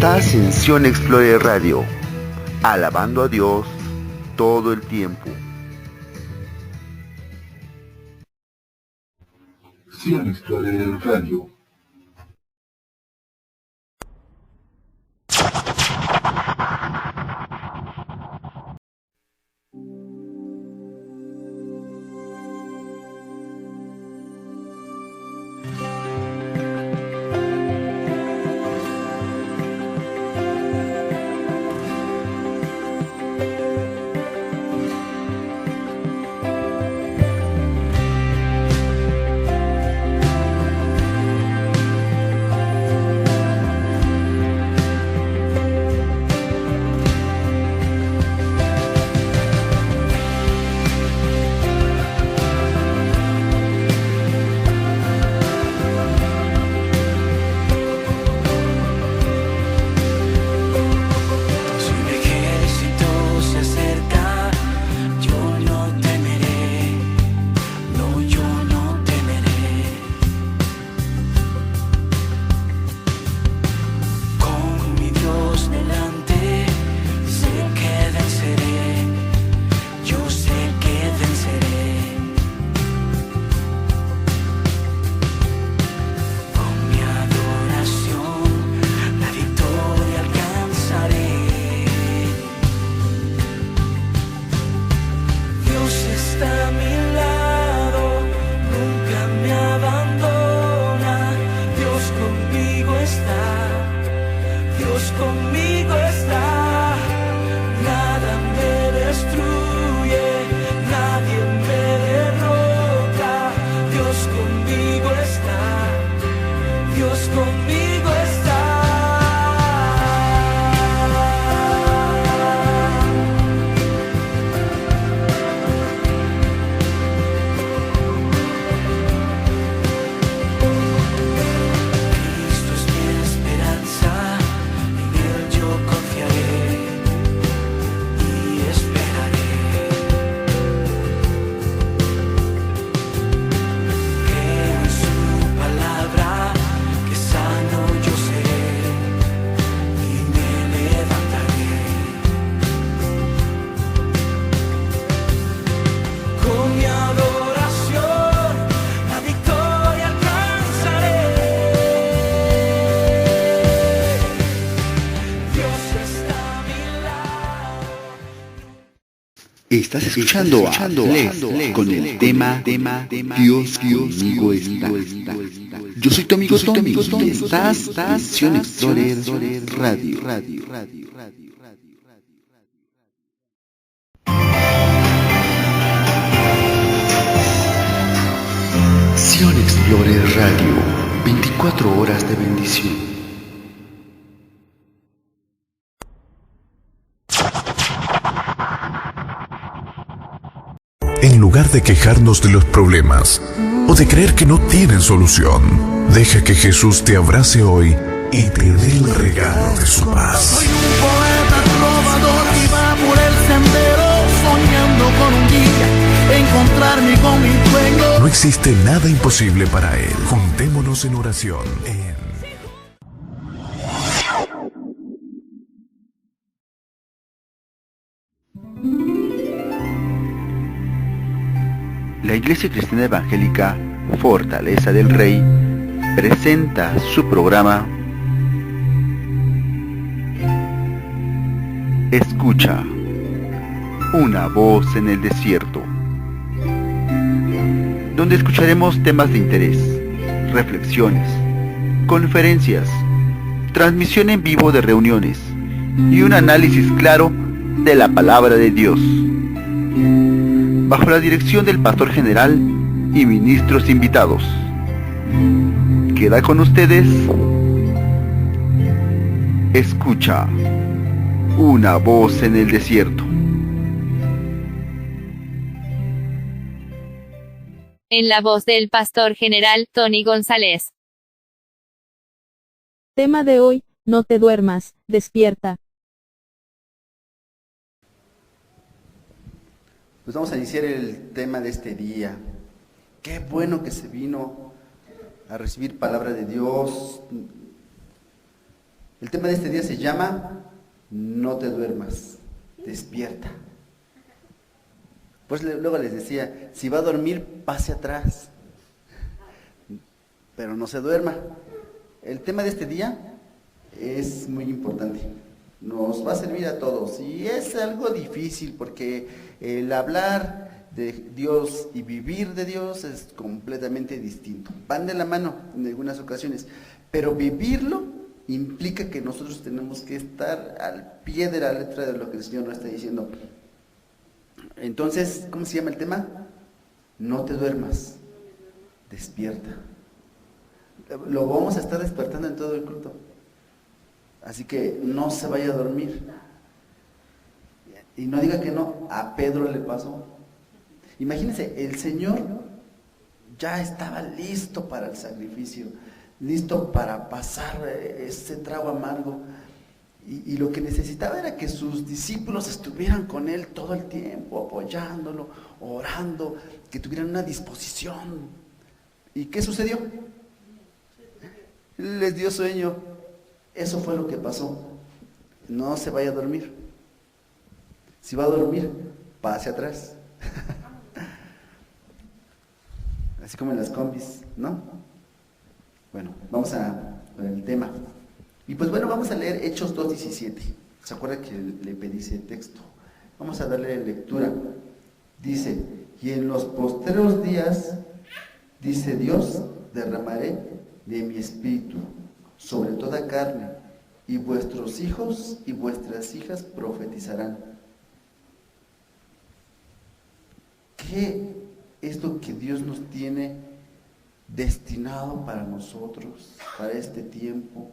Estás en Sion Explorer Radio, alabando a Dios todo el tiempo. Sion Explorer Radio. Estás escuchando a Les con el tema Dios conmigo está. Yo soy tu amigo Tommy y estás en Sion Explorer Radio. Sion Explorer Radio, 24 horas de bendición. En lugar de quejarnos de los problemas o de creer que no tienen solución, deja que Jesús te abrace hoy y te dé el regalo de su paz. Soy un poeta trovador y va por el sendero soñando con un día encontrarme con mi sueño. No existe nada imposible para Él. Juntémonos en oración La Iglesia Cristiana Evangélica Fortaleza del Rey presenta su programa Escucha, una voz en el desierto, donde escucharemos temas de interés, reflexiones, conferencias, transmisión en vivo de reuniones y un análisis claro de la palabra de Dios, bajo la dirección del pastor general y ministros invitados. Queda con ustedes, escucha, una voz en el desierto. En la voz del pastor general Tony González. Tema de hoy, no te duermas, despierta. Pues vamos a iniciar el tema de este día. Qué bueno que se vino a recibir palabra de Dios. El tema de este día se llama No te duermas, despierta. Pues luego les decía, si va a dormir, pase atrás, pero no se duerma. El tema de este día es muy importante, nos va a servir a todos y es algo difícil porque el hablar de Dios y vivir de Dios es completamente distinto. Van de la mano en algunas ocasiones, pero vivirlo implica que nosotros tenemos que estar al pie de la letra de lo que el Señor nos está diciendo. Entonces, ¿cómo se llama el tema? No te duermas, despierta. Lo vamos a estar despertando en todo el culto. Así que no se vaya a dormir. Y no diga que no, a Pedro le pasó. Imagínense, el Señor ya estaba listo para el sacrificio, listo para pasar ese trago amargo. Y lo que necesitaba era que sus discípulos estuvieran con él todo el tiempo, apoyándolo, orando, que tuvieran una disposición. ¿Y qué sucedió? Les dio sueño. Eso fue lo que pasó. No se vaya a dormir. Si va a dormir, pase atrás. Así como en las combis, ¿no? Bueno, vamos a ver el tema. Y pues bueno, vamos a leer Hechos 2:17. ¿Se acuerda que le pedí ese texto? Vamos a darle lectura. Dice, y en los postreros días, dice Dios, derramaré de mi espíritu sobre toda carne, y vuestros hijos y vuestras hijas profetizarán. ¿Qué es lo que Dios nos tiene destinado para nosotros, para este tiempo?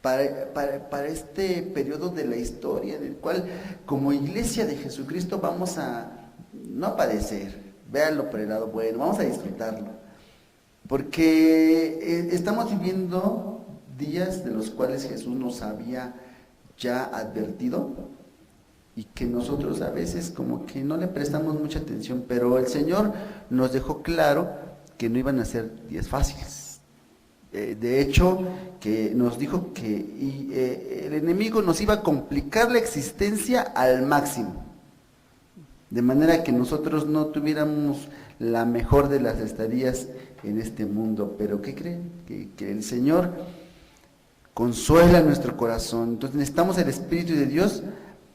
Para este periodo de la historia, en el cual como iglesia de Jesucristo vamos a no padecer, véanlo por el lado bueno, vamos a disfrutarlo, porque estamos viviendo días de los cuales Jesús nos había ya advertido y que nosotros a veces como que no le prestamos mucha atención, pero el Señor nos dejó claro que no iban a ser días fáciles. De hecho, que nos dijo que el enemigo nos iba a complicar la existencia al máximo, de manera que nosotros no tuviéramos la mejor de las estadías en este mundo. Pero ¿qué creen? Que el Señor consuela nuestro corazón. Entonces necesitamos el Espíritu de Dios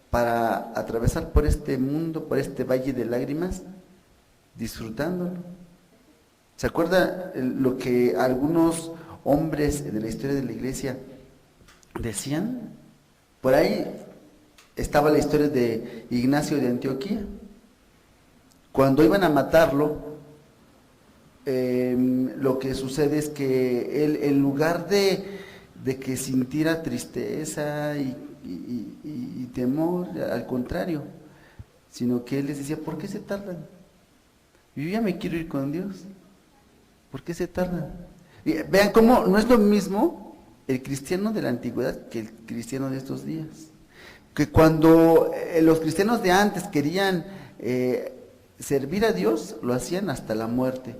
para atravesar por este mundo, por este valle de lágrimas, disfrutándolo. ¿Se acuerda lo que algunos hombres de la historia de la iglesia decían? Por ahí estaba la historia de Ignacio de Antioquía. Cuando iban a matarlo, lo que sucede es que él, en lugar de que sintiera tristeza y temor, al contrario, sino que él les decía, ¿por qué se tardan? Yo ya me quiero ir con Dios. ¿Por qué se tardan? Y vean cómo no es lo mismo el cristiano de la antigüedad que el cristiano de estos días. Que cuando los cristianos de antes querían servir a Dios, lo hacían hasta la muerte.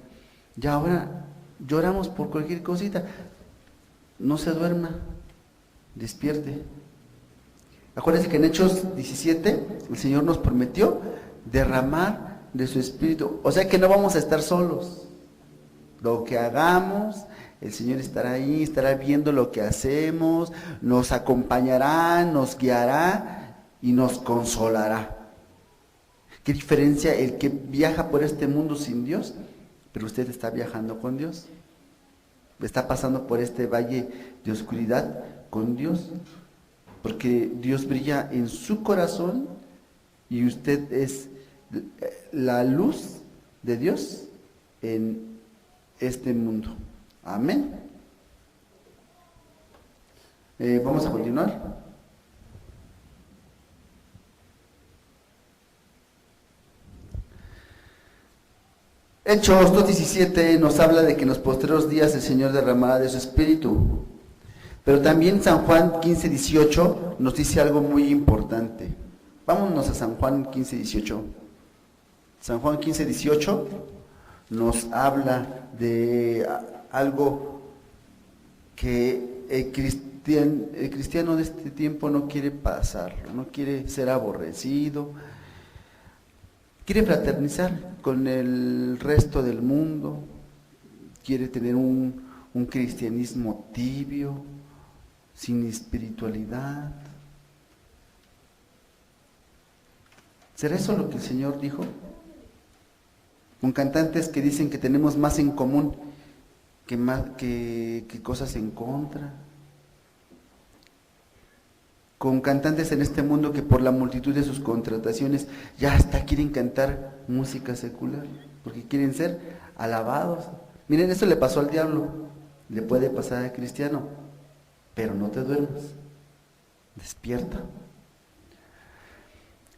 Y ahora lloramos por cualquier cosita. No se duerma, despierte. Acuérdense que en Hechos 17 el Señor nos prometió derramar de su Espíritu. O sea que no vamos a estar solos. Lo que hagamos, el Señor estará ahí, estará viendo lo que hacemos, nos acompañará, nos guiará y nos consolará. ¿Qué diferencia el que viaja por este mundo sin Dios? Pero usted está viajando con Dios. Está pasando por este valle de oscuridad con Dios. Porque Dios brilla en su corazón y usted es la luz de Dios en este mundo. Amén. Vamos a continuar. Hechos 2:17 nos habla de que en los postreros días el Señor derramará de su Espíritu. Pero también San Juan 15:18 nos dice algo muy importante. Vámonos a San Juan 15:18. San Juan 15:18 nos habla de algo que cristiano de este tiempo no quiere pasarlo, no quiere ser aborrecido, quiere fraternizar con el resto del mundo, quiere tener un cristianismo tibio, sin espiritualidad. ¿Será eso lo que el Señor dijo? Con cantantes que dicen que tenemos más en común que cosas en contra. Con cantantes en este mundo que por la multitud de sus contrataciones ya hasta quieren cantar música secular, porque quieren ser alabados. Miren, eso le pasó al diablo, le puede pasar al cristiano, pero no te duermas, despierta.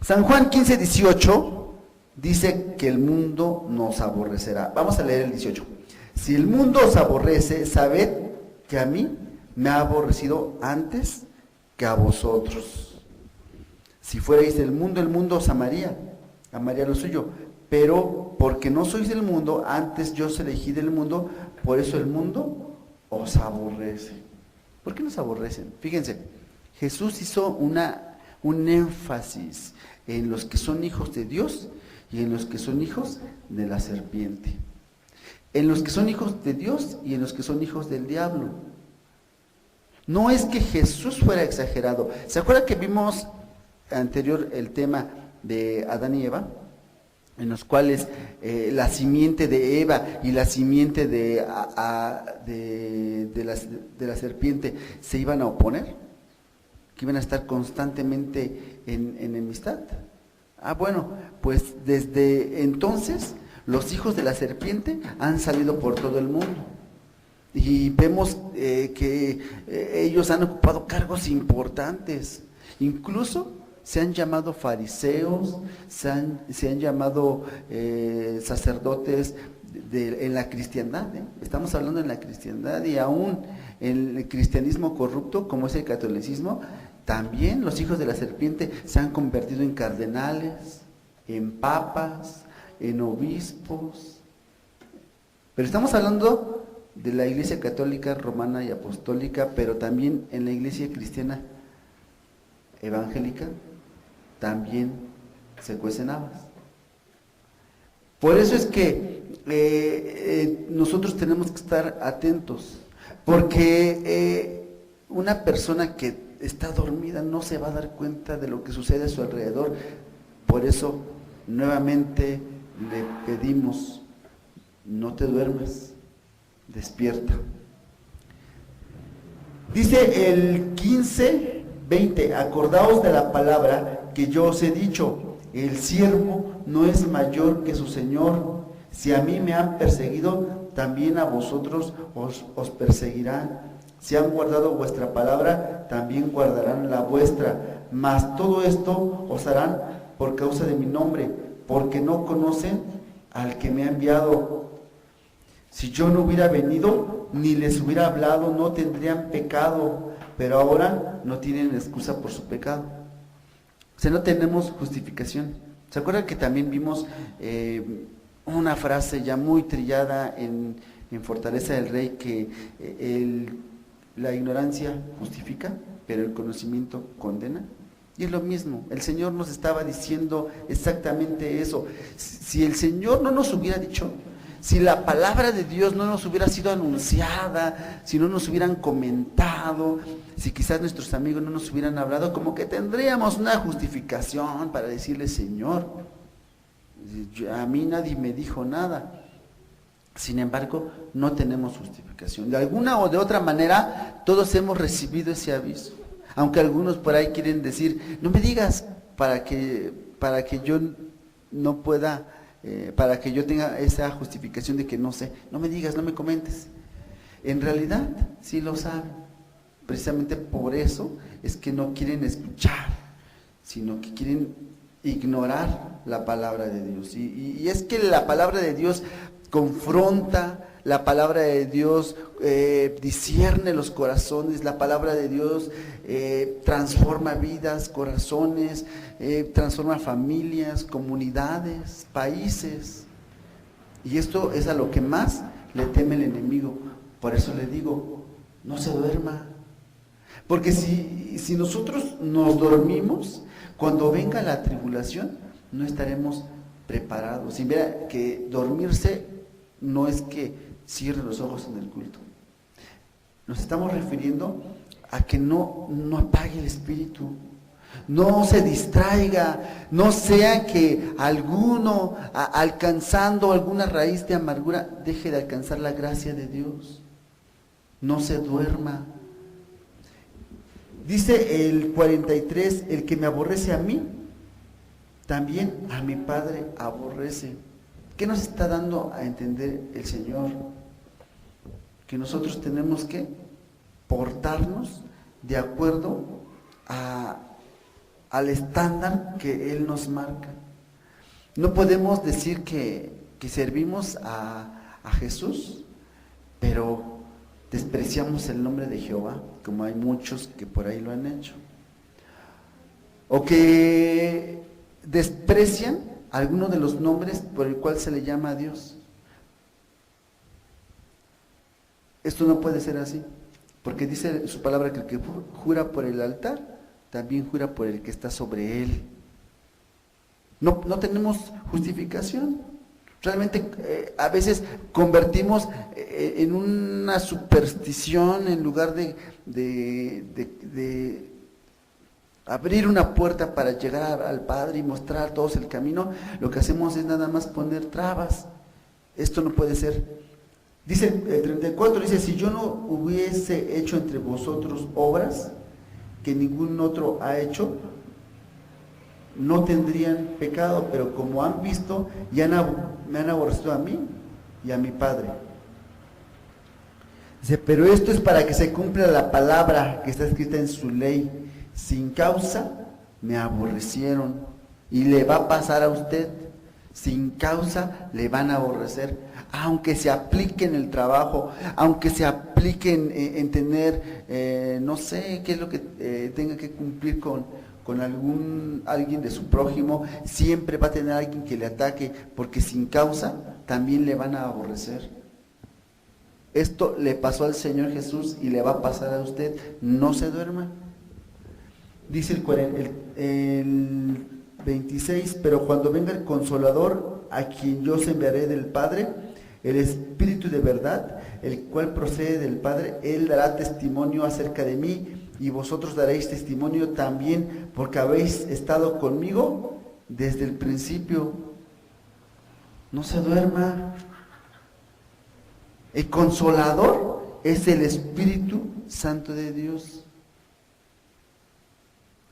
San Juan 15:18 dice que el mundo nos aborrecerá. Vamos a leer el 18. Si el mundo os aborrece, sabed que a mí me ha aborrecido antes que a vosotros. Si fuerais del mundo, el mundo os amaría lo suyo. Pero porque no sois del mundo, antes yo os elegí del mundo, por eso el mundo os aborrece. ¿Por qué nos aborrecen? Fíjense, Jesús hizo un énfasis en los que son hijos de Dios y en los que son hijos de la serpiente. En los que son hijos de Dios y en los que son hijos del diablo. No es que Jesús fuera exagerado. ¿Se acuerdan que vimos anterior el tema de Adán y Eva? En los cuales la simiente de Eva y la simiente de la serpiente se iban a oponer, que iban a estar constantemente en enemistad. Bueno, pues desde entonces los hijos de la serpiente han salido por todo el mundo y vemos que ellos han ocupado cargos importantes, incluso se han llamado fariseos, se han llamado sacerdotes en la cristiandad. Estamos hablando en la cristiandad, y aún en el cristianismo corrupto, como es el catolicismo, también los hijos de la serpiente se han convertido en cardenales, en papas, en obispos. Pero estamos hablando de la Iglesia católica, romana y apostólica, pero también en la Iglesia cristiana evangélica también se cuecen habas. Por eso es que nosotros tenemos que estar atentos, porque una persona que está dormida no se va a dar cuenta de lo que sucede a su alrededor. Por eso nuevamente le pedimos, no te duermas, despierta. Dice el 15:20, acordaos de la palabra que yo os he dicho, el siervo no es mayor que su señor. Si a mí me han perseguido, también a vosotros os perseguirán. Si han guardado vuestra palabra, también guardarán la vuestra. Mas todo esto os harán por causa de mi nombre, porque no conocen al que me ha enviado. Si yo no hubiera venido, ni les hubiera hablado, no tendrían pecado, pero ahora no tienen excusa por su pecado. O sea, no tenemos justificación. ¿Se acuerdan que también vimos una frase ya muy trillada en Fortaleza del Rey, que la ignorancia justifica, pero el conocimiento condena? Y es lo mismo, el Señor nos estaba diciendo exactamente eso. Si el Señor no nos hubiera dicho, si la palabra de Dios no nos hubiera sido anunciada, si no nos hubieran comentado, si quizás nuestros amigos no nos hubieran hablado, como que tendríamos una justificación para decirle, Señor, a mí nadie me dijo nada. Sin embargo, no tenemos justificación. De alguna o de otra manera, todos hemos recibido ese aviso. Aunque algunos por ahí quieren decir, no me digas para que yo no pueda, para que yo tenga esa justificación de que no sé. No me digas, no me comentes. En realidad, sí lo saben. Precisamente por eso es que no quieren escuchar, sino que quieren ignorar la palabra de Dios. Y es que la palabra de Dios confronta, la palabra de Dios discierne los corazones, la palabra de Dios transforma vidas, corazones, transforma familias, comunidades, países. Y esto es a lo que más le teme el enemigo. Por eso le digo, no se duerma. Porque si nosotros nos dormimos, cuando venga la tribulación, no estaremos preparados. Y mira que dormirse no es que cierre los ojos en el culto. Nos estamos refiriendo a que no apague el espíritu, no se distraiga, no sea que alguno, alcanzando alguna raíz de amargura, deje de alcanzar la gracia de Dios. No se duerma. Dice el 43, el que me aborrece a mí, también a mi Padre aborrece. ¿Qué nos está dando a entender el Señor? Que nosotros tenemos que portarnos de acuerdo al estándar que Él nos marca. No podemos decir que servimos a Jesús, pero despreciamos el nombre de Jehová, como hay muchos que por ahí lo han hecho. O que desprecian alguno de los nombres por el cual se le llama a Dios. Esto no puede ser así, porque dice su palabra que el que jura por el altar, también jura por el que está sobre él. No tenemos justificación. Realmente a veces convertimos en una superstición, en lugar de abrir una puerta para llegar al Padre y mostrar a todos el camino, lo que hacemos es nada más poner trabas. Esto no puede ser. Dice el 34, dice, si yo no hubiese hecho entre vosotros obras que ningún otro ha hecho, no tendrían pecado, pero como han visto, me han aborrecido a mí y a mi Padre. Dice, pero esto es para que se cumpla la palabra que está escrita en su ley. Sin causa me aborrecieron, y le va a pasar a usted. Sin causa le van a aborrecer, aunque se aplique en el trabajo, aunque se aplique en tener, no sé qué es lo que tenga que cumplir con alguien de su prójimo, siempre va a tener alguien que le ataque, porque sin causa también le van a aborrecer. Esto le pasó al Señor Jesús y le va a pasar a usted. No se duerma. Dice el 26, pero cuando venga el Consolador, a quien yo os enviaré del Padre, el Espíritu de verdad, el cual procede del Padre, Él dará testimonio acerca de mí, y vosotros daréis testimonio también, porque habéis estado conmigo desde el principio. No se duerma. El Consolador es el Espíritu Santo de Dios,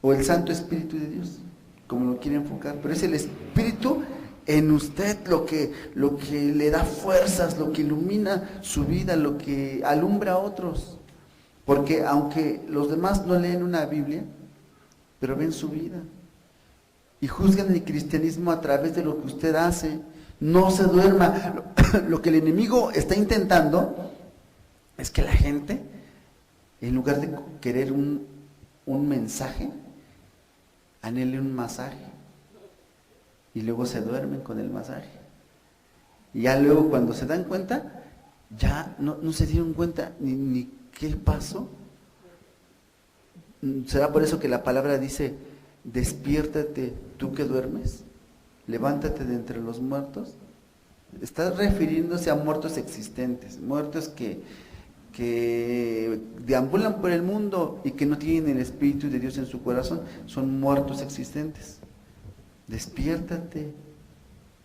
o el Santo Espíritu de Dios, como lo quiere enfocar, pero es el Espíritu en usted lo que le da fuerzas, lo que ilumina su vida, lo que alumbra a otros. Porque aunque los demás no leen una Biblia, pero ven su vida y juzgan el cristianismo a través de lo que usted hace. No se duerma. Lo que el enemigo está intentando es que la gente, en lugar de querer un mensaje, anhele un masaje, y luego se duermen con el masaje. Y ya luego, cuando se dan cuenta, ya no se dieron cuenta ni qué pasó. ¿Será por eso que la palabra dice, despiértate tú que duermes, levántate de entre los muertos? Está refiriéndose a muertos existentes, muertos que deambulan por el mundo y que no tienen el Espíritu de Dios en su corazón. Son muertos existentes. Despiértate.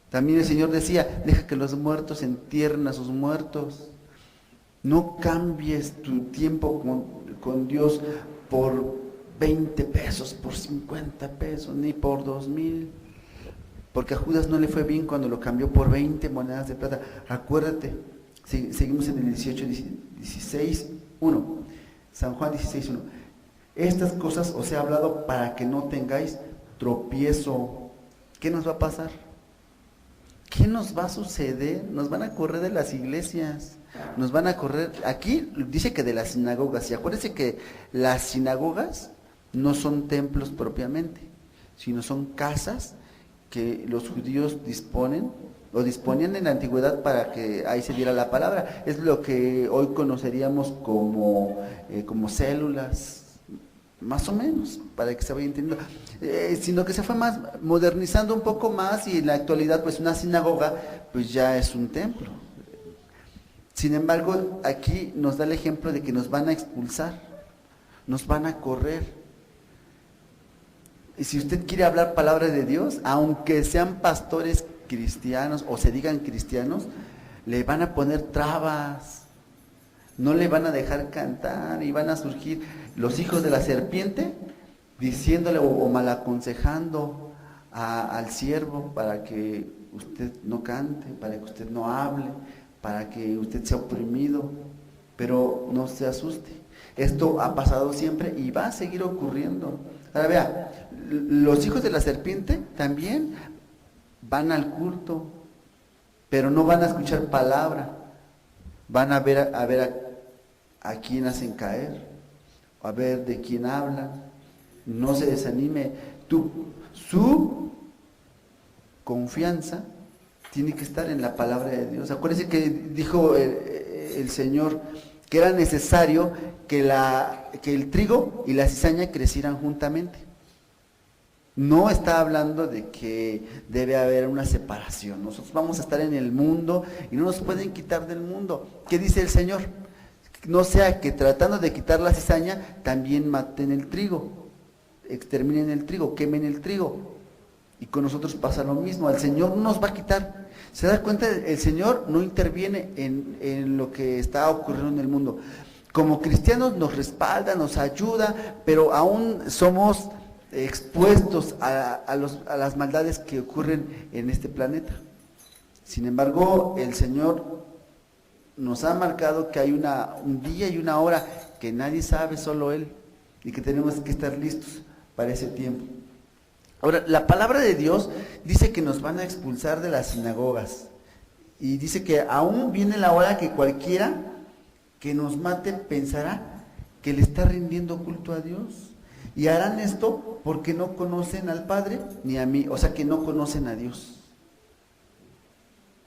También el Señor decía, deja que los muertos entierren a sus muertos. No cambies tu tiempo con Dios por 20 pesos, por 50 pesos, ni por 2,000. Porque a Judas no le fue bien cuando lo cambió por 20 monedas de plata. Acuérdate, seguimos en el 16:1. San Juan 16:1. Estas cosas os he hablado para que no tengáis tropiezo. ¿Qué nos va a pasar? ¿Qué nos va a suceder? Nos van a correr de las iglesias, nos van a correr, aquí dice que de las sinagogas, y acuérdense que las sinagogas no son templos propiamente, sino son casas que los judíos disponen o disponían en la antigüedad para que ahí se diera la palabra. Es lo que hoy conoceríamos como células, más o menos, para que se vaya entendiendo, sino que se fue más modernizando un poco más, y en la actualidad pues una sinagoga pues ya es un templo. Sin embargo, aquí nos da el ejemplo de que nos van a expulsar, nos van a correr. Y si usted quiere hablar palabra de Dios, aunque sean pastores cristianos o se digan cristianos, le van a poner trabas, no le van a dejar cantar, y van a surgir los hijos de la serpiente diciéndole o malaconsejando al siervo para que usted no cante, para que usted no hable, para que usted sea oprimido. Pero no se asuste, esto ha pasado siempre y va a seguir ocurriendo. Ahora vea, los hijos de la serpiente también van al culto, pero no van a escuchar palabra, van a ver a quién hacen caer, a ver de quién hablan. No se desanime, su confianza tiene que estar en la palabra de Dios. Acuérdense que dijo el Señor que era necesario que el trigo y la cizaña crecieran juntamente. No está hablando de que debe haber una separación. Nosotros vamos a estar en el mundo y no nos pueden quitar del mundo. ¿Qué dice el Señor? No sea que tratando de quitar la cizaña también maten el trigo, exterminen el trigo, quemen el trigo. Y con nosotros pasa lo mismo. Al Señor no nos va a quitar. ¿Se da cuenta? El Señor no interviene en lo que está ocurriendo en el mundo. Como cristianos nos respalda, nos ayuda, pero aún somos expuestos a las maldades que ocurren en este planeta. Sin embargo, el Señor nos ha marcado que hay un día y una hora que nadie sabe, solo Él, y que tenemos que estar listos para ese tiempo. Ahora, la palabra de Dios dice que nos van a expulsar de las sinagogas, y dice que aún viene la hora que cualquiera que nos mate pensará que le está rindiendo culto a Dios, y harán esto porque no conocen al Padre ni a mí, o sea que no conocen a Dios.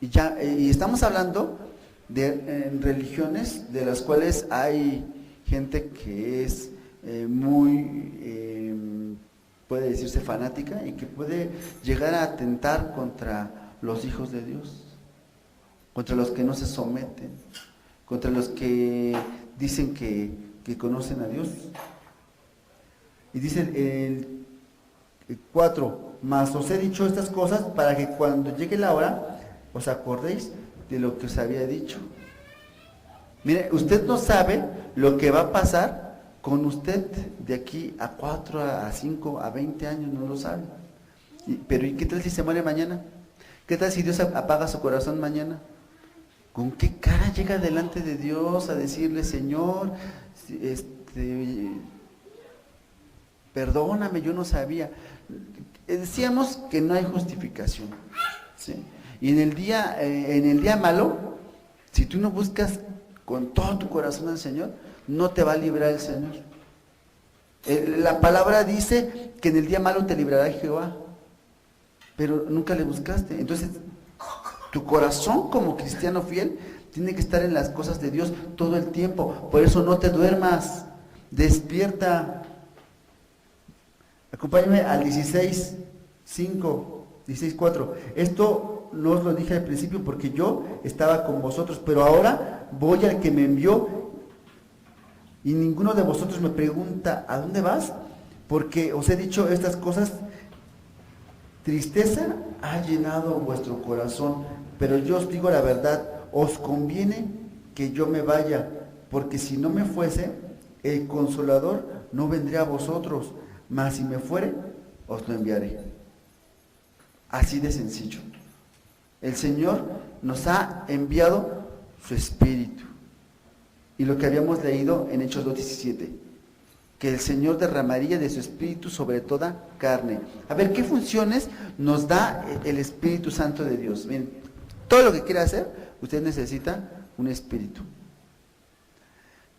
Y estamos hablando de religiones de las cuales hay gente que es puede decirse fanática, y que puede llegar a atentar contra los hijos de Dios, contra los que no se someten, contra los que dicen que conocen a Dios. Y dice el 4, mas os he dicho estas cosas para que cuando llegue la hora os acordéis de lo que os había dicho. Mire, usted no sabe lo que va a pasar con usted de aquí a 4, a 5, a 20 años, no lo sabe. Pero ¿y qué tal si se muere mañana? ¿Qué tal si Dios apaga su corazón mañana? ¿Con qué cara llega delante de Dios a decirle, Señor, perdóname, yo no sabía? Decíamos que no hay justificación, ¿sí? Y en el día malo, si tú no buscas con todo tu corazón al Señor, no te va a librar el Señor. La palabra dice que en el día malo te librará Jehová, pero nunca le buscaste. Entonces, tu corazón como cristiano fiel tiene que estar en las cosas de Dios todo el tiempo. Por eso no te duermas, despierta. Acompáñame al 16:5, 16:4. Esto no os lo dije al principio porque yo estaba con vosotros, pero ahora voy al que me envió, y ninguno de vosotros me pregunta, ¿a dónde vas? Porque os he dicho estas cosas. Tristeza ha llenado vuestro corazón, pero yo os digo la verdad, os conviene que yo me vaya, porque si no me fuese, el Consolador no vendría a vosotros, mas si me fuere, os lo enviaré. Así de sencillo. El Señor nos ha enviado su Espíritu. Y lo que habíamos leído en Hechos 2:17, que el Señor derramaría de su Espíritu sobre toda carne. A ver, ¿qué funciones nos da el Espíritu Santo de Dios? Miren, todo lo que quiera hacer, usted necesita un Espíritu.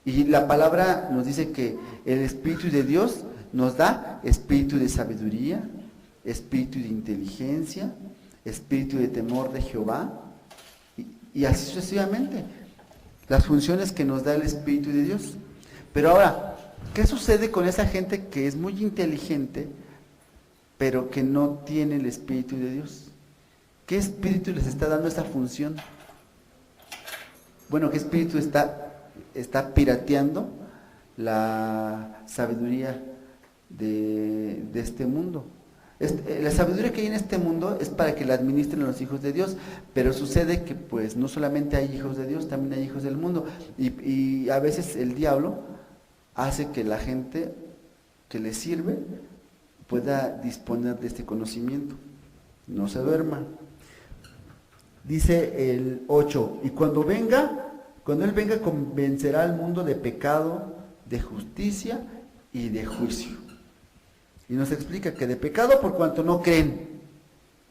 Y la palabra nos dice que el Espíritu de Dios nos da espíritu de sabiduría, espíritu de inteligencia, espíritu de temor de Jehová, y así sucesivamente. Las funciones que nos da el Espíritu de Dios. Pero ahora, ¿Qué sucede con esa gente que es muy inteligente, pero que no tiene el Espíritu de Dios? ¿Qué espíritu les está dando esa función? Bueno, ¿qué espíritu está pirateando la sabiduría de este mundo? La sabiduría que hay en este mundo es para que la administren los hijos de Dios, pero sucede que pues no solamente hay hijos de Dios, también hay hijos del mundo, y a veces el diablo hace que la gente que le sirve pueda disponer de este conocimiento. No se duerma. Dice el 8, y cuando Él venga, convencerá al mundo de pecado, de justicia y de juicio. Y nos explica que de pecado por cuanto no creen.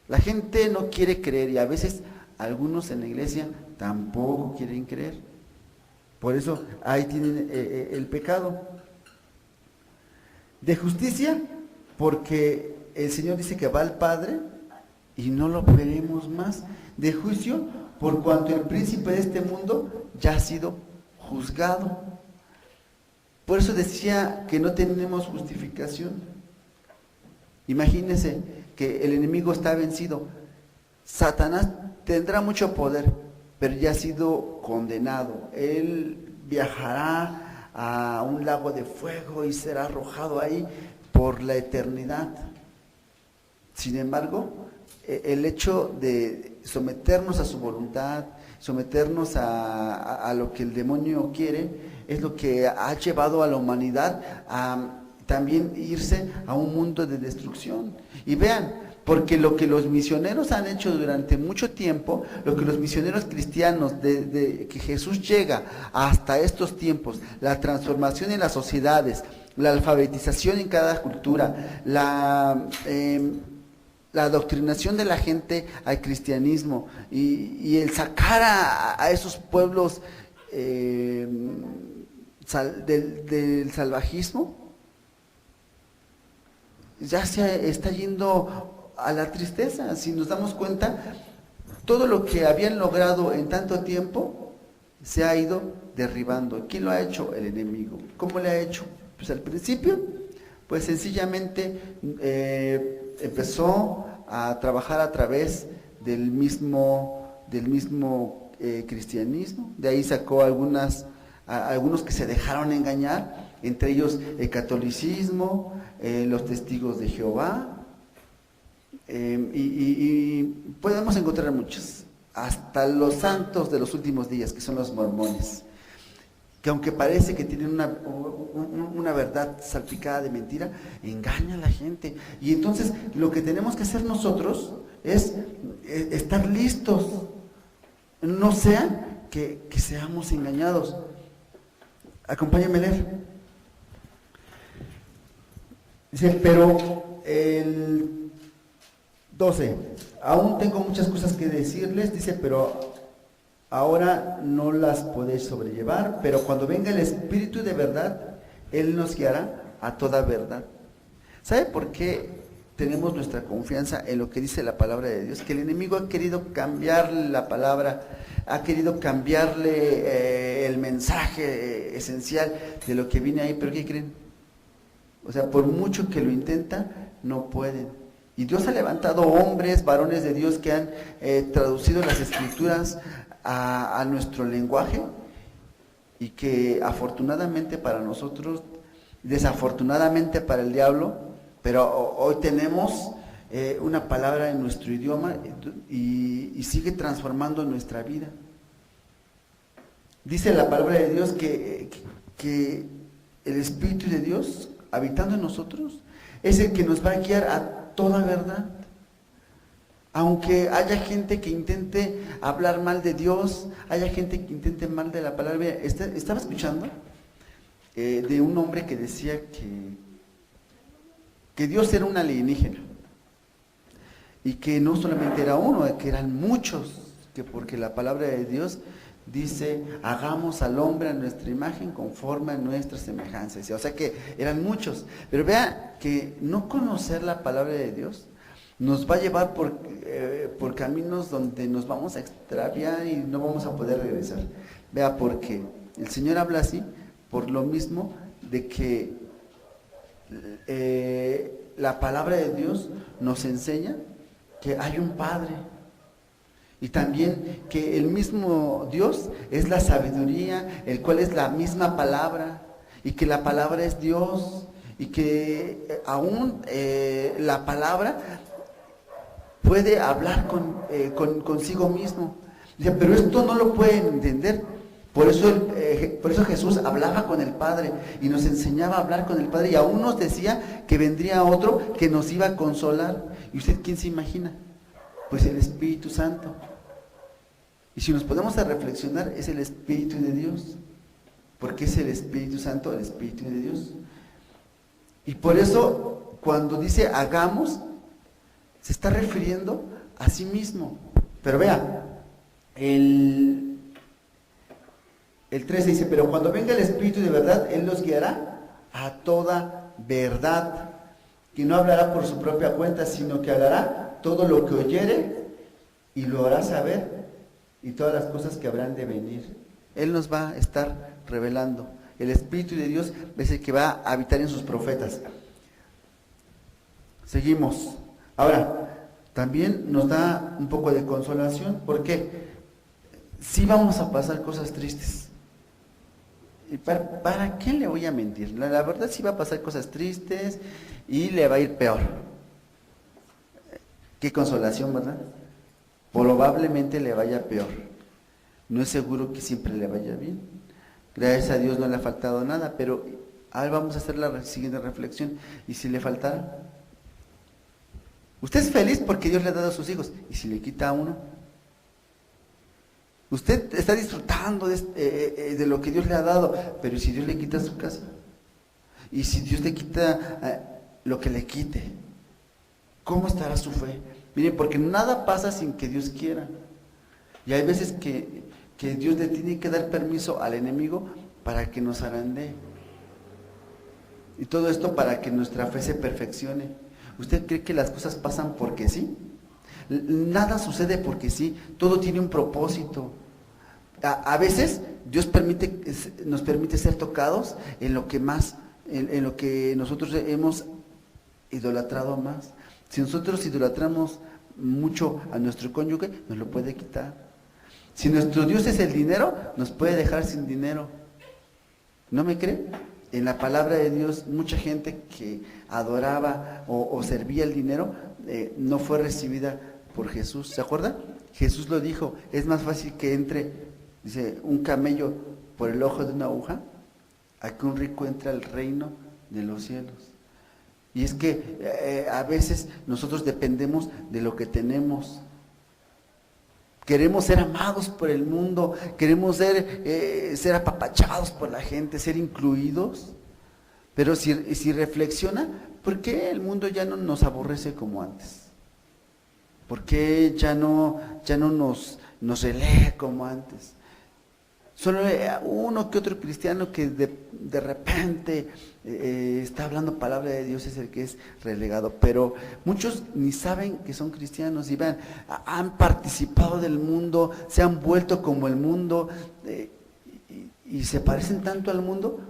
La gente no quiere creer y a veces algunos en la iglesia tampoco quieren creer. Por eso ahí tienen el pecado. De justicia, porque el Señor dice que va al Padre y no lo veremos más. De juicio, por cuanto el príncipe de este mundo ya ha sido juzgado. Por eso decía que no tenemos justificación. Imagínense que el enemigo está vencido. Satanás tendrá mucho poder, pero ya ha sido condenado. Él viajará a un lago de fuego y será arrojado ahí por la eternidad. Sin embargo, el hecho de someternos a su voluntad, someternos a lo que el demonio quiere, es lo que ha llevado a la humanidad a también irse a un mundo de destrucción. Y vean, porque lo que los misioneros han hecho durante mucho tiempo, lo que los misioneros cristianos, desde que Jesús llega hasta estos tiempos, la transformación en las sociedades, la alfabetización en cada cultura, la adoctrinación de la gente al cristianismo y el sacar a esos pueblos del salvajismo, ya se está yendo a la tristeza. Si nos damos cuenta, todo lo que habían logrado en tanto tiempo se ha ido derribando. ¿Quién lo ha hecho? El enemigo. ¿Cómo le ha hecho? Pues al principio, pues sencillamente empezó a trabajar a través del mismo cristianismo. De ahí sacó algunos que se dejaron engañar, entre ellos el catolicismo, los testigos de Jehová, y podemos encontrar muchos, hasta los santos de los últimos días, que son los mormones, que aunque parece que tienen una verdad salpicada de mentira, engaña a la gente. Y entonces lo que tenemos que hacer nosotros es estar listos, no sea que seamos engañados. Acompáñame a leer. Dice, pero el 12, aún tengo muchas cosas que decirles, dice, pero ahora no las podéis sobrellevar, pero cuando venga el Espíritu de verdad, Él nos guiará a toda verdad. ¿Sabe por qué tenemos nuestra confianza en lo que dice la palabra de Dios? Que el enemigo ha querido cambiarle la palabra, ha querido cambiarle el mensaje esencial de lo que viene ahí, pero ¿qué creen? O sea, por mucho que lo intenta, no pueden. Y Dios ha levantado hombres, varones de Dios que han traducido las escrituras a nuestro lenguaje, y que afortunadamente para nosotros, desafortunadamente para el diablo, pero hoy tenemos una palabra en nuestro idioma y sigue transformando nuestra vida. Dice la palabra de Dios que el Espíritu de Dios, habitando en nosotros, es el que nos va a guiar a toda verdad. Aunque haya gente que intente hablar mal de Dios, haya gente que intente mal de la palabra. Estaba escuchando de un hombre que decía que Dios era un alienígena, y que no solamente era uno, que eran muchos, que porque la palabra de Dios dice, hagamos al hombre a nuestra imagen conforme a nuestra semejanza. O sea que eran muchos. Pero vea que no conocer la palabra de Dios nos va a llevar por caminos donde nos vamos a extraviar y no vamos a poder regresar. Vea, porque el Señor habla así, por lo mismo de que la palabra de Dios nos enseña que hay un Padre y también que el mismo Dios es la sabiduría, el cual es la misma palabra, y que la palabra es Dios, y que aún la palabra puede hablar consigo mismo. Dice, pero esto no lo pueden entender. Por eso Jesús hablaba con el Padre y nos enseñaba a hablar con el Padre, y aún nos decía que vendría otro que nos iba a consolar. ¿Y usted quién se imagina? Pues el Espíritu Santo. Y si nos ponemos a reflexionar, es el Espíritu de Dios. ¿Por qué es el Espíritu Santo el Espíritu de Dios? Y por eso, cuando dice hagamos, se está refiriendo a sí mismo. Pero vea, el 13 dice, pero cuando venga el Espíritu de verdad, Él los guiará a toda verdad, que no hablará por su propia cuenta, sino que hablará todo lo que oyere y lo hará saber, y todas las cosas que habrán de venir. Él nos va a estar revelando. El Espíritu de Dios es el que va a habitar en sus profetas. Seguimos. Ahora, también nos da un poco de consolación, porque sí vamos a pasar cosas tristes. ¿Y para qué le voy a mentir? La verdad sí va a pasar cosas tristes y le va a ir peor. Qué consolación, ¿verdad? Probablemente le vaya peor. No es seguro que siempre le vaya bien. Gracias a Dios no le ha faltado nada, pero ahora vamos a hacer la siguiente reflexión. ¿Y si le faltara? Usted es feliz porque Dios le ha dado a sus hijos. ¿Y si le quita a uno? Usted está disfrutando de lo que Dios le ha dado, pero ¿y si Dios le quita su casa? ¿Y si Dios le quita lo que le quite? ¿Cómo estará su fe? Miren, porque nada pasa sin que Dios quiera. Y hay veces que Dios le tiene que dar permiso al enemigo para que nos zarandee. Y todo esto para que nuestra fe se perfeccione. ¿Usted cree que las cosas pasan porque sí? Nada sucede porque sí, todo tiene un propósito. A veces Dios nos permite ser tocados en lo que nosotros hemos idolatrado más. Si nosotros idolatramos mucho a nuestro cónyuge, nos lo puede quitar. Si nuestro Dios es el dinero, nos puede dejar sin dinero. ¿No me cree? En la palabra de Dios, mucha gente que adoraba o servía el dinero no fue recibida por Jesús. ¿Se acuerdan? Jesús lo dijo, es más fácil que entre, dice, un camello por el ojo de una aguja a que un rico entre al reino de los cielos. Y es que a veces nosotros dependemos de lo que tenemos. Queremos ser amados por el mundo, queremos ser apapachados por la gente, ser incluidos. Pero si reflexiona, ¿por qué el mundo ya no nos aborrece como antes? ¿Por qué ya no nos relega como antes? Solo uno que otro cristiano que de repente está hablando palabra de Dios es el que es relegado, pero muchos ni saben que son cristianos y vean, han participado del mundo, se han vuelto como el mundo y se parecen tanto al mundo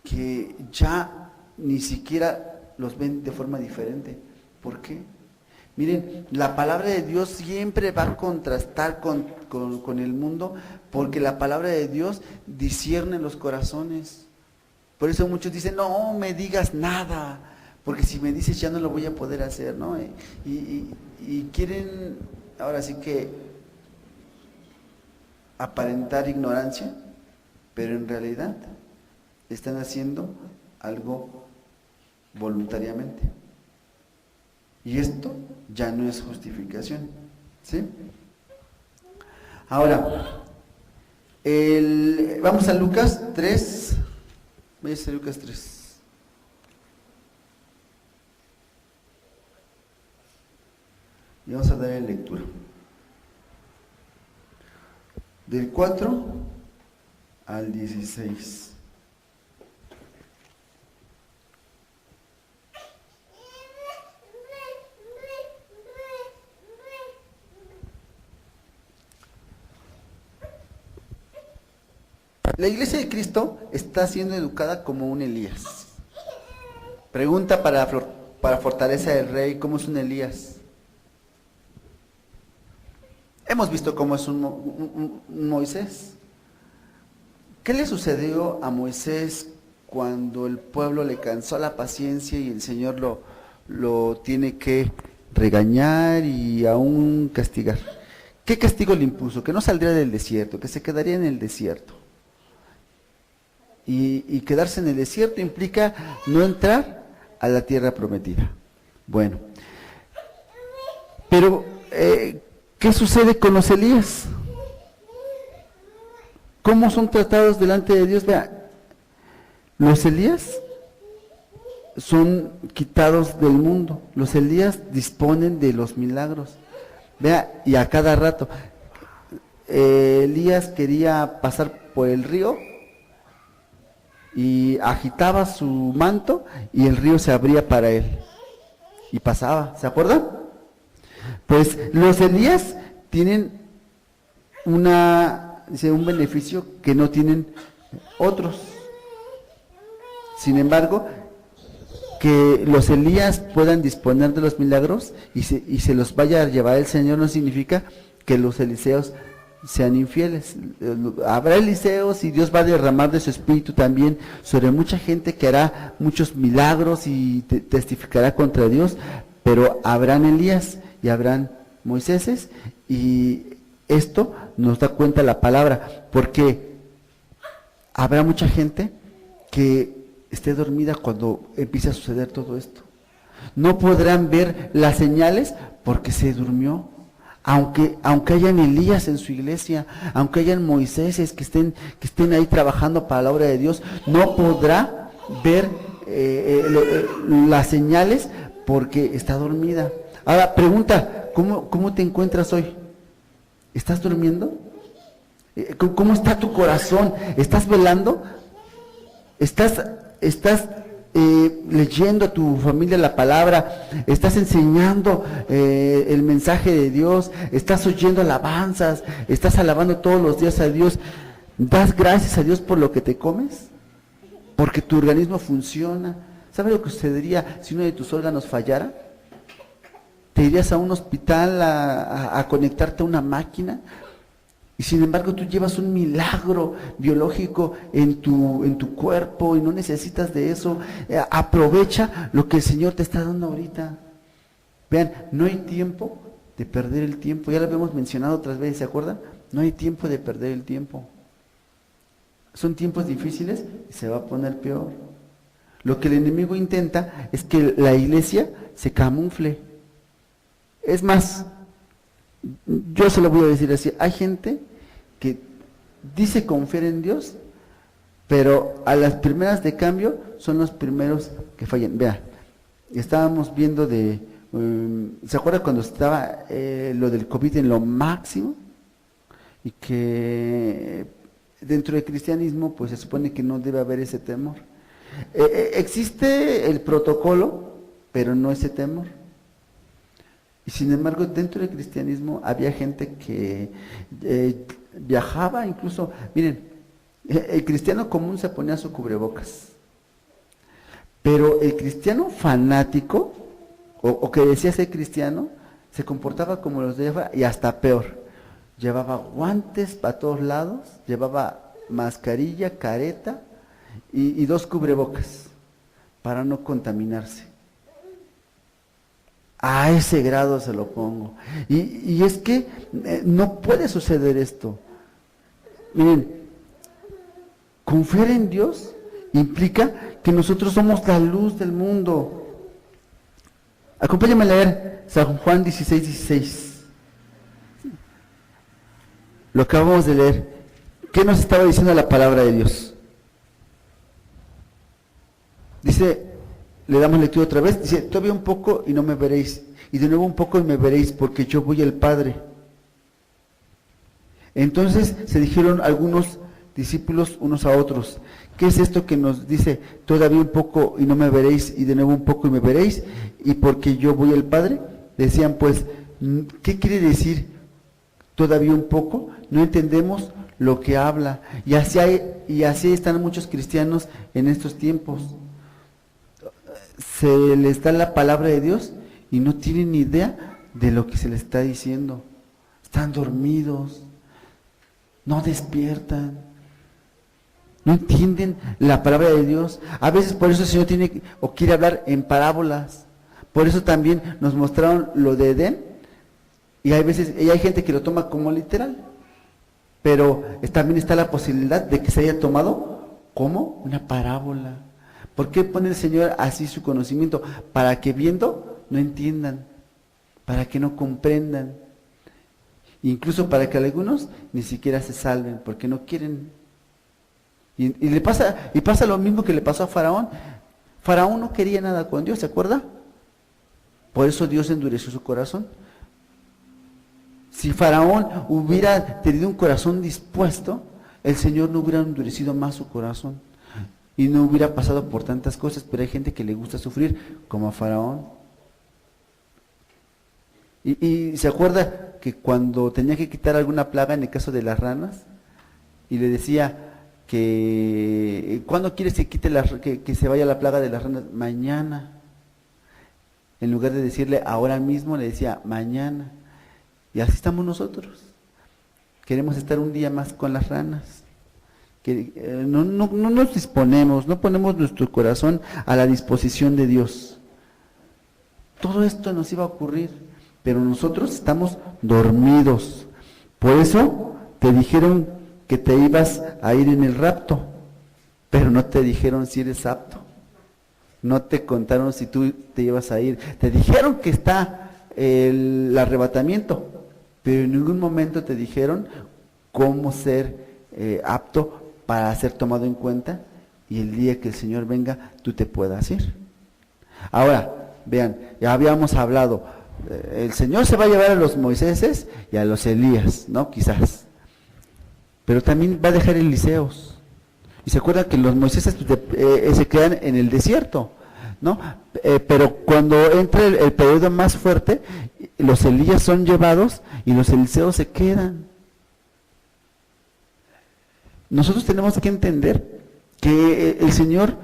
que ya ni siquiera los ven de forma diferente. ¿Por qué? Miren, la palabra de Dios siempre va a contrastar con el mundo, porque la palabra de Dios discierne los corazones. Por eso muchos dicen, no me digas nada, porque si me dices ya no lo voy a poder hacer, ¿no? Y quieren, ahora sí que, aparentar ignorancia, pero en realidad están haciendo algo voluntariamente. Y esto ya no es justificación, ¿sí? Ahora, vamos a Lucas 3. Voy a hacer Lucas 3. Y vamos a darle lectura. Del 4 al 16. La iglesia de Cristo está siendo educada como un Elías. Pregunta para fortaleza del rey, ¿cómo es un Elías? Hemos visto cómo es un Moisés. ¿Qué le sucedió a Moisés cuando el pueblo le cansó la paciencia y el Señor lo tiene que regañar y aún castigar? ¿Qué castigo le impuso? Que no saldría del desierto, que se quedaría en el desierto. Y quedarse en el desierto implica no entrar a la tierra prometida. Bueno, pero ¿qué sucede con los Elías? ¿Cómo son tratados delante de Dios? Vea, los Elías son quitados del mundo. Los Elías disponen de los milagros. Vea, y a cada rato. Elías quería pasar por el río y agitaba su manto y el río se abría para él. Y pasaba, ¿se acuerdan? Pues los Elías tienen un beneficio que no tienen otros. Sin embargo, que los Elías puedan disponer de los milagros y se los vaya a llevar el Señor no significa que los Eliseos sean infieles. Habrá Eliseos y Dios va a derramar de su espíritu también sobre mucha gente que hará muchos milagros y testificará contra Dios, pero habrán Elías y habrán Moiséses, y esto nos da cuenta la palabra, porque habrá mucha gente que esté dormida cuando empiece a suceder todo esto. No podrán ver las señales porque se durmió. Aunque hayan Elías en su iglesia, aunque hayan Moiséses que estén ahí trabajando para la obra de Dios, no podrá ver las señales porque está dormida. Ahora, pregunta, ¿cómo te encuentras hoy? ¿Estás durmiendo? ¿Cómo está tu corazón? ¿Estás velando? ¿Estás leyendo a tu familia la palabra? ¿Estás enseñando el mensaje de Dios? ¿Estás oyendo alabanzas? ¿Estás alabando todos los días a Dios? ¿Das gracias a Dios por lo que te comes? Porque tu organismo funciona. ¿Sabes lo que sucedería si uno de tus órganos fallara? ¿Te irías a un hospital a conectarte a una máquina? Y sin embargo tú llevas un milagro biológico en tu cuerpo y no necesitas de eso. Aprovecha lo que el Señor te está dando ahorita. Vean, no hay tiempo de perder el tiempo. Ya lo habíamos mencionado otras veces, ¿se acuerdan? No hay tiempo de perder el tiempo. Son tiempos difíciles y se va a poner peor. Lo que el enemigo intenta es que la iglesia se camufle. Es más, yo se lo voy a decir así, hay gente que dice confiar en Dios, pero a las primeras de cambio son los primeros que fallan. Vea, estábamos viendo ¿se acuerda cuando estaba lo del COVID en lo máximo? Y que dentro del cristianismo pues se supone que no debe haber ese temor. Existe el protocolo, pero no ese temor. Y sin embargo, dentro del cristianismo había gente que viajaba incluso, miren, el cristiano común se ponía su cubrebocas, pero el cristiano fanático, o que decía ser cristiano, se comportaba como los de afuera y hasta peor. Llevaba guantes para todos lados, llevaba mascarilla, careta y 2 cubrebocas para no contaminarse. A ese grado se lo pongo. Y es que no puede suceder esto. Miren, confiar en Dios implica que nosotros somos la luz del mundo. Acompáñame a leer San Juan 16:16. Lo acabamos de leer. ¿Qué nos estaba diciendo la palabra de Dios? Dice, le damos lectura otra vez, dice, todavía un poco y no me veréis, y de nuevo un poco y me veréis, porque yo voy al Padre. Entonces se dijeron algunos discípulos unos a otros, ¿qué es esto que nos dice, todavía un poco y no me veréis, y de nuevo un poco y me veréis, y porque yo voy al Padre? Decían pues, ¿qué quiere decir todavía un poco? No entendemos lo que habla. Y así están muchos cristianos en estos tiempos. Se les da la palabra de Dios y no tienen ni idea de lo que se les está diciendo. Están dormidos, no despiertan, no entienden la palabra de Dios. A veces por eso el Señor quiere hablar en parábolas. Por eso también nos mostraron lo de Edén, y hay gente que lo toma como literal, pero también está la posibilidad de que se haya tomado como una parábola. ¿Por qué pone el Señor así su conocimiento? Para que viendo no entiendan, para que no comprendan, incluso para que algunos ni siquiera se salven, porque no quieren. Y pasa lo mismo que le pasó a Faraón. Faraón no quería nada con Dios, ¿se acuerda? Por eso Dios endureció su corazón. Si Faraón hubiera tenido un corazón dispuesto, el Señor no hubiera endurecido más su corazón y no hubiera pasado por tantas cosas. Pero hay gente que le gusta sufrir, como a Faraón. Y se acuerda que cuando tenía que quitar alguna plaga, en el caso de las ranas, y le decía que ¿cuándo quieres que quite que se vaya la plaga de las ranas? Mañana. En lugar de decirle ahora mismo, le decía mañana. Y así estamos nosotros. Queremos estar un día más con las ranas. No nos disponemos, no ponemos nuestro corazón a la disposición de Dios. Todo esto nos iba a ocurrir, pero nosotros estamos dormidos. Por eso te dijeron que te ibas a ir en el rapto, pero no te dijeron si eres apto. No te contaron si tú te ibas a ir. Te dijeron que está el arrebatamiento, pero en ningún momento te dijeron cómo ser apto para ser tomado en cuenta y el día que el Señor venga tú te puedas ir. Ahora, vean, ya habíamos hablado, el Señor se va a llevar a los Moiséses y a los Elías, ¿no? Quizás. Pero también va a dejar Eliseos. Y se acuerdan que los Moiséses se quedan en el desierto, ¿no? Pero cuando entra el periodo más fuerte, los Elías son llevados y los Eliseos se quedan. Nosotros tenemos que entender que el Señor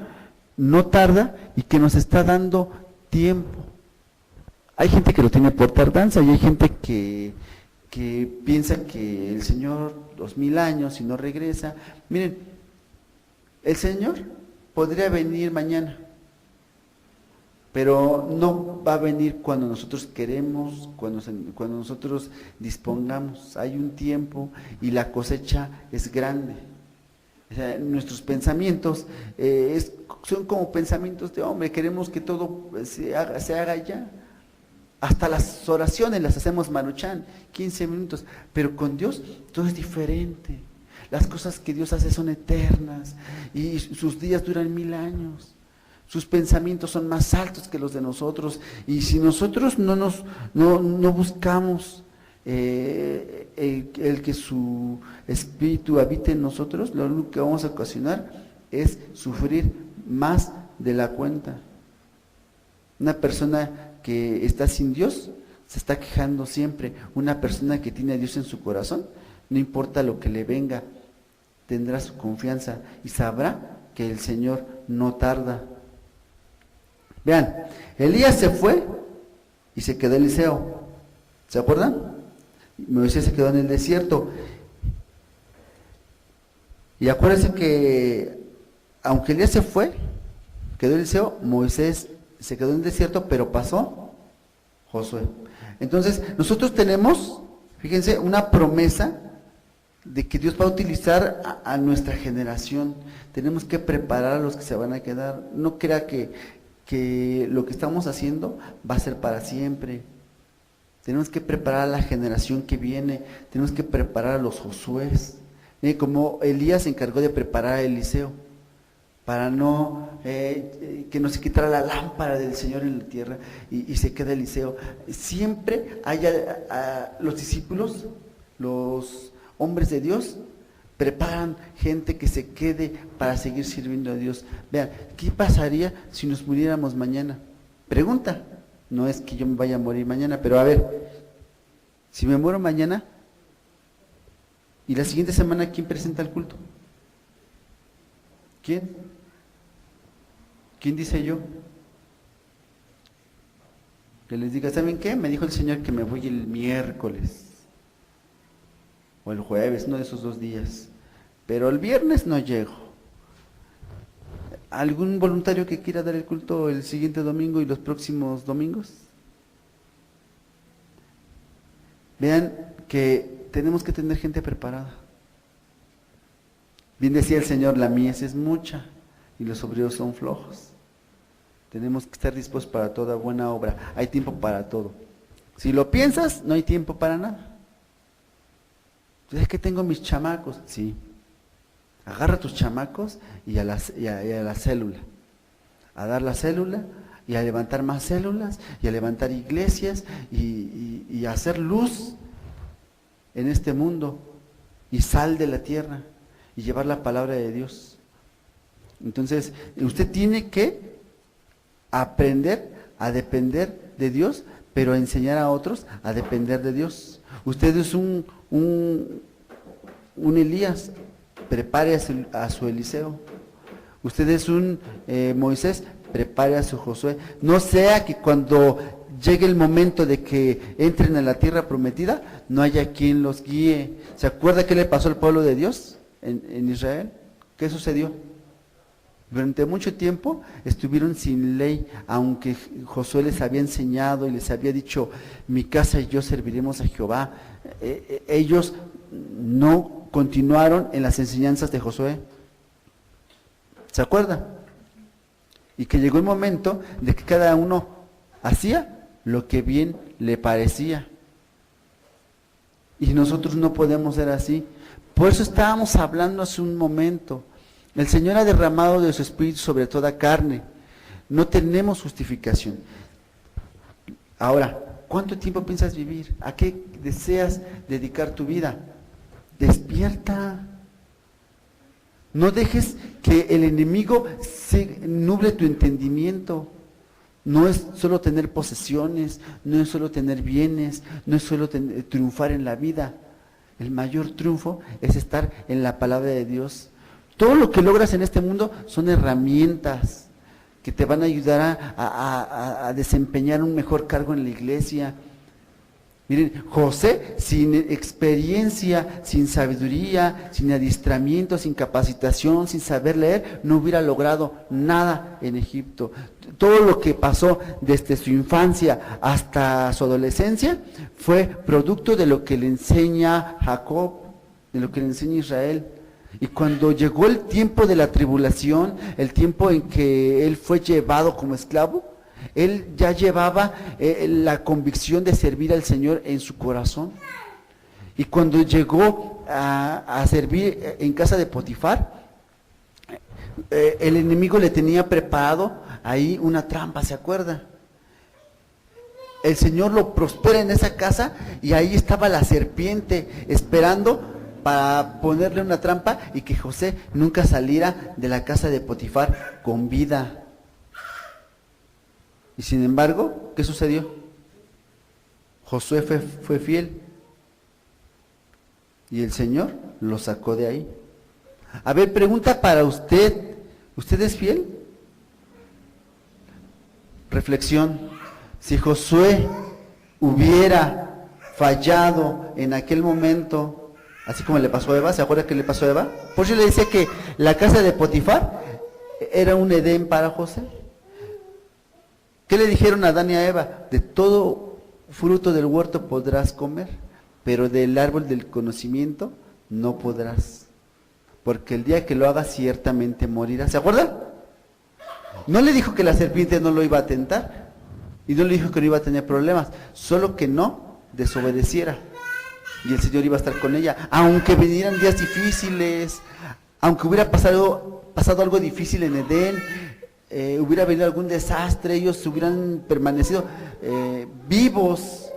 no tarda y que nos está dando tiempo. Hay gente que lo tiene por tardanza y hay gente que piensa que el Señor 2000 años y no regresa. Miren, el Señor podría venir mañana, pero no va a venir cuando nosotros queremos, cuando nosotros dispongamos. Hay un tiempo y la cosecha es grande. O sea, nuestros pensamientos son como pensamientos de hombre, queremos que todo se haga ya. Hasta las oraciones las hacemos maruchan, 15 minutos, pero con Dios todo es diferente. Las cosas que Dios hace son eternas y sus días duran 1000 años. Sus pensamientos son más altos que los de nosotros, y si nosotros no buscamos el que su espíritu habite en nosotros, lo único que vamos a ocasionar es sufrir más de la cuenta. Una persona que está sin Dios se está quejando siempre. Una persona que tiene a Dios en su corazón, no importa lo que le venga, tendrá su confianza y sabrá que el Señor no tarda. Vean, Elías se fue y se quedó Eliseo. ¿Se acuerdan? Moisés se quedó en el desierto. Y acuérdense que aunque Elías se fue, quedó Eliseo, Moisés se quedó en el desierto, pero pasó Josué. Entonces, nosotros tenemos, fíjense, una promesa de que Dios va a utilizar a nuestra generación. Tenemos que preparar a los que se van a quedar. No crea que lo que estamos haciendo va a ser para siempre. Tenemos que preparar a la generación que viene, tenemos que preparar a los Josués. Como Elías se encargó de preparar a Eliseo, para que no se quitara la lámpara del Señor en la tierra y se queda Eliseo. Siempre haya los discípulos, los hombres de Dios, preparan gente que se quede para seguir sirviendo a Dios. Vean, ¿qué pasaría si nos muriéramos mañana? Pregunta, no es que yo me vaya a morir mañana, pero a ver, si me muero mañana, Y la siguiente semana, ¿quién presenta el culto? ¿Quién? ¿Quién dice yo? Que les diga, ¿saben qué? Me dijo el Señor que me voy el miércoles o el jueves, uno de esos 2 días, pero el viernes no llego. ¿Algún voluntario que quiera dar el culto el siguiente domingo y los próximos domingos? Vean que tenemos que tener gente preparada. Bien decía el Señor, la mies es mucha y los obreros son flojos. Tenemos que estar dispuestos para toda buena obra. Hay tiempo para todo. Si lo piensas, no hay tiempo para nada. Es que tengo mis chamacos. Sí. Agarra a tus chamacos y a la célula. A dar la célula y a levantar más células y a levantar iglesias y a hacer luz en este mundo y sal de la tierra y llevar la palabra de Dios. Entonces, usted tiene que aprender a depender de Dios, pero enseñar a otros a depender de Dios. Usted es un Elías, prepare a su Eliseo. Usted es un Moisés, prepare a su Josué. No sea que cuando llegue el momento de que entren a la tierra prometida, no haya quien los guíe. ¿Se acuerda qué le pasó al pueblo de Dios en Israel? ¿Qué sucedió? Durante mucho tiempo estuvieron sin ley, aunque Josué les había enseñado y les había dicho, mi casa y yo serviremos a Jehová. Ellos no continuaron en las enseñanzas de Josué. ¿Se acuerda? Y que llegó el momento de que cada uno hacía lo que bien le parecía. Y nosotros no podemos ser así. Por eso estábamos hablando hace un momento. El Señor ha derramado de su Espíritu sobre toda carne. No tenemos justificación. Ahora, ¿cuánto tiempo piensas vivir? ¿A qué deseas dedicar tu vida? Despierta. No dejes que el enemigo se nuble tu entendimiento. No es solo tener posesiones, no es solo tener bienes, no es solo triunfar en la vida. El mayor triunfo es estar en la palabra de Dios. Todo lo que logras en este mundo son herramientas que te van a ayudar a desempeñar un mejor cargo en la iglesia. Miren, José, sin experiencia, sin sabiduría, sin adiestramiento, sin capacitación, sin saber leer, no hubiera logrado nada en Egipto. Todo lo que pasó desde su infancia hasta su adolescencia fue producto de lo que le enseña Jacob, de lo que le enseña Israel. Y cuando llegó el tiempo de la tribulación, el tiempo en que él fue llevado como esclavo, él ya llevaba la convicción de servir al Señor en su corazón. Y cuando llegó a servir en casa de Potifar, el enemigo le tenía preparado ahí una trampa, ¿se acuerda? El Señor lo prospera en esa casa y ahí estaba la serpiente esperando para ponerle una trampa y que José nunca saliera de la casa de Potifar con vida. Y sin embargo, ¿qué sucedió? Josué fue fiel y el Señor lo sacó de ahí. A ver, pregunta para usted, ¿usted es fiel? Reflexión, si Josué hubiera fallado en aquel momento, así como le pasó a Eva, ¿se acuerda que le pasó a Eva? Por eso le decía que la casa de Potifar era un Edén para José. ¿Qué le dijeron a Adán y a Eva? De todo fruto del huerto podrás comer, pero del árbol del conocimiento no podrás, porque el día que lo hagas ciertamente morirás. ¿Se acuerdan? No le dijo que la serpiente no lo iba a tentar, y no le dijo que no iba a tener problemas, solo que no desobedeciera, y el Señor iba a estar con ella, aunque vinieran días difíciles, aunque hubiera pasado algo difícil en Edén, hubiera venido algún desastre, ellos hubieran permanecido vivos,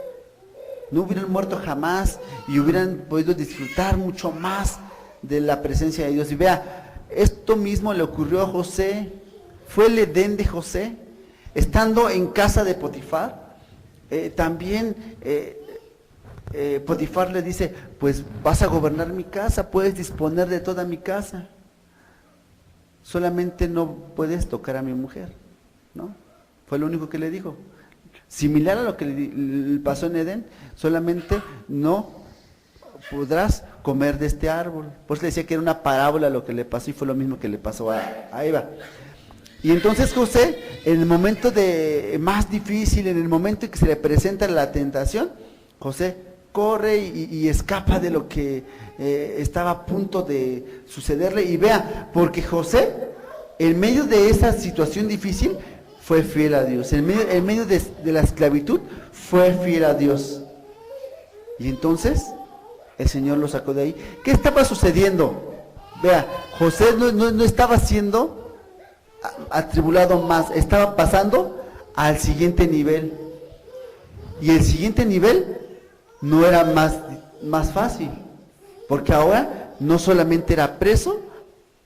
no hubieran muerto jamás y hubieran podido disfrutar mucho más de la presencia de Dios. Y vea, esto mismo le ocurrió a José, fue el Edén de José, estando en casa de Potifar, también Potifar le dice, pues vas a gobernar mi casa, puedes disponer de toda mi casa, solamente no puedes tocar a mi mujer, ¿no? Fue lo único que le dijo. Similar a lo que le pasó en Edén, solamente no podrás comer de este árbol. Por eso le decía que era una parábola lo que le pasó, y fue lo mismo que le pasó a Eva. Y entonces José, en el momento más difícil, en el momento en que se le presenta la tentación, José corre y escapa de lo que estaba a punto de sucederle. Y vea, porque José, en medio de esa situación difícil, fue fiel a Dios. En medio de la esclavitud, fue fiel a Dios. Y entonces, el Señor lo sacó de ahí. ¿Qué estaba sucediendo? Vea, José no estaba siendo atribulado más, estaba pasando al siguiente nivel. Y el siguiente nivel no era más fácil, porque ahora no solamente era preso,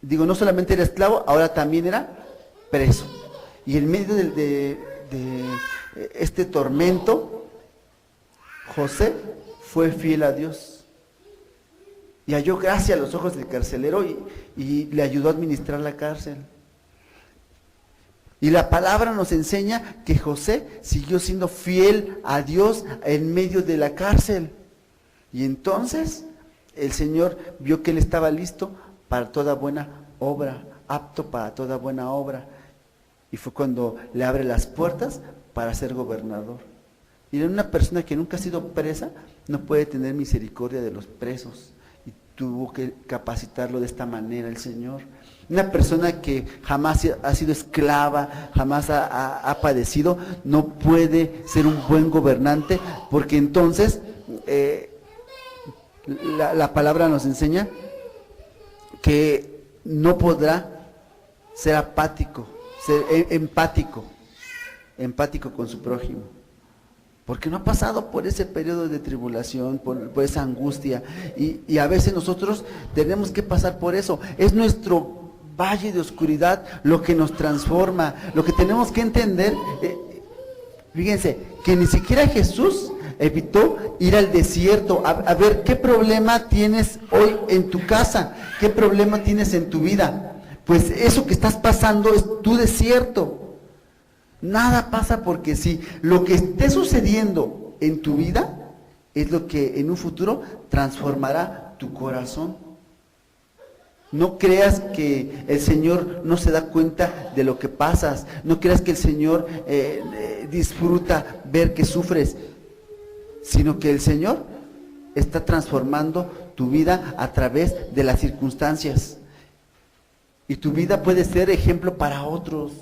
no solamente era esclavo, ahora también era preso. Y en medio de este tormento, José fue fiel a Dios y halló gracia a los ojos del carcelero y le ayudó a administrar la cárcel. Y la palabra nos enseña que José siguió siendo fiel a Dios en medio de la cárcel. Y entonces el Señor vio que él estaba listo para toda buena obra, apto para toda buena obra. Y fue cuando le abre las puertas para ser gobernador. Y una persona que nunca ha sido presa no puede tener misericordia de los presos. Y tuvo que capacitarlo de esta manera el Señor. Una persona que jamás ha sido esclava, jamás ha padecido, no puede ser un buen gobernante, porque entonces la palabra nos enseña que no podrá ser apático, ser empático con su prójimo, porque no ha pasado por ese periodo de tribulación, por esa angustia, y a veces nosotros tenemos que pasar por eso. Es nuestro valle de oscuridad lo que nos transforma. Lo que tenemos que entender, fíjense, que ni siquiera Jesús evitó ir al desierto a ver qué problema tienes hoy en tu casa, qué problema tienes en tu vida. Pues eso que estás pasando es tu desierto. Nada pasa porque sí. Lo que esté sucediendo en tu vida es lo que en un futuro transformará tu corazón. No creas que el Señor no se da cuenta de lo que pasas. No creas que el Señor disfruta ver que sufres, sino que el Señor está transformando tu vida a través de las circunstancias. Y tu vida puede ser ejemplo para otros.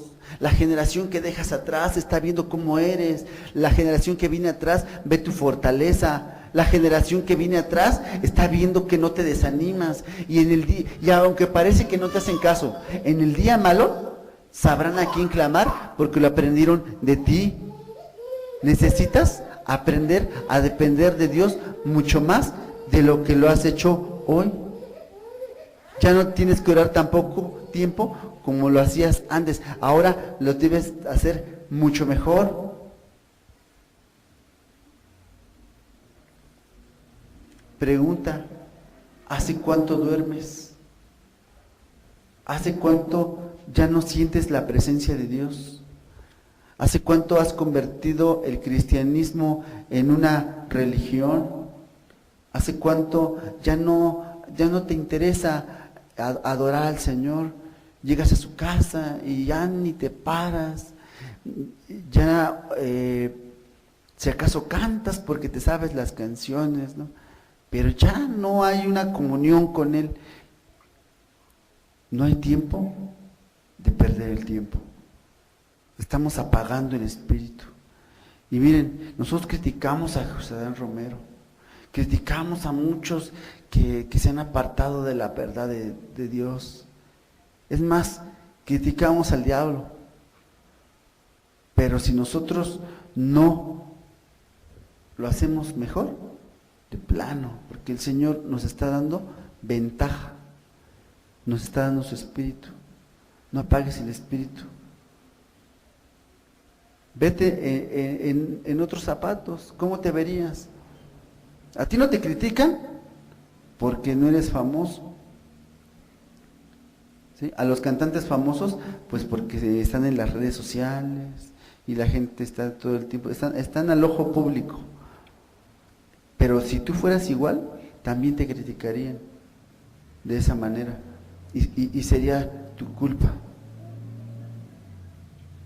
La generación que dejas atrás está viendo cómo eres. La generación que viene atrás ve tu fortaleza. La generación que viene atrás está viendo que no te desanimas. Y aunque parece que no te hacen caso, en el día malo sabrán a quién clamar porque lo aprendieron de ti. Necesitas aprender a depender de Dios mucho más de lo que lo has hecho hoy. Ya no tienes que orar tan poco tiempo como lo hacías antes. Ahora lo debes hacer mucho mejor. Pregunta, ¿hace cuánto duermes? ¿Hace cuánto ya no sientes la presencia de Dios? ¿Hace cuánto has convertido el cristianismo en una religión? ¿Hace cuánto ya no te interesa adorar al Señor? Llegas a su casa y ya ni te paras, ya si acaso cantas porque te sabes las canciones, ¿no? Pero ya no hay una comunión con Él. No hay tiempo de perder el tiempo. Estamos apagando el espíritu. Y miren, nosotros criticamos a José Adán Romero, criticamos a muchos que se han apartado de la verdad de Dios. Es más, criticamos al diablo. Pero si nosotros no lo hacemos mejor, de plano, porque el Señor nos está dando ventaja, nos está dando su espíritu. No apagues el espíritu. Vete en otros zapatos, ¿cómo te verías? A ti no te critican porque no eres famoso. ¿Sí? A los cantantes famosos, pues porque están en las redes sociales y la gente está todo el tiempo, están al ojo público. Pero si tú fueras igual, también te criticarían de esa manera y sería tu culpa.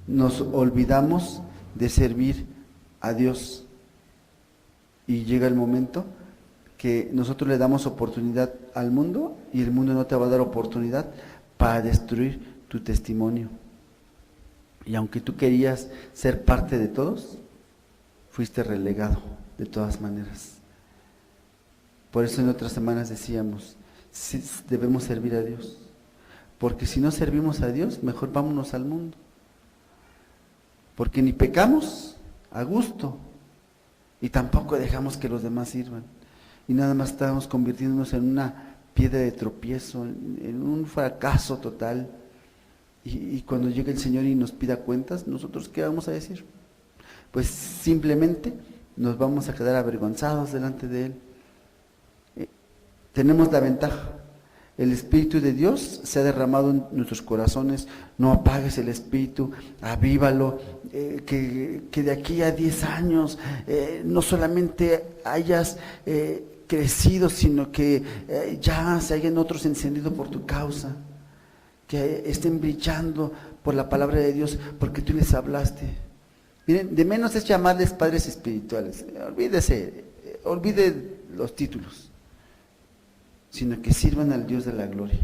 Nos olvidamos de servir a Dios y llega el momento que nosotros le damos oportunidad al mundo y el mundo no te va a dar oportunidad para destruir tu testimonio. Y aunque tú querías ser parte de todos, fuiste relegado de todas maneras. Por eso en otras semanas decíamos, sí, debemos servir a Dios, porque si no servimos a Dios, mejor vámonos al mundo, porque ni pecamos a gusto y tampoco dejamos que los demás sirvan, y nada más estamos convirtiéndonos en una piedra de tropiezo, en un fracaso total. Y cuando llegue el Señor y nos pida cuentas, ¿nosotros qué vamos a decir? Pues simplemente nos vamos a quedar avergonzados delante de Él. Tenemos la ventaja. El Espíritu de Dios se ha derramado en nuestros corazones. No apagues el Espíritu, avívalo, que de aquí a 10 años no solamente hayas crecido, sino que ya se hayan otros encendido por tu causa, que estén brillando por la palabra de Dios, porque tú les hablaste. Miren, de menos es llamarles padres espirituales. Olvide los títulos, sino que sirvan al Dios de la gloria,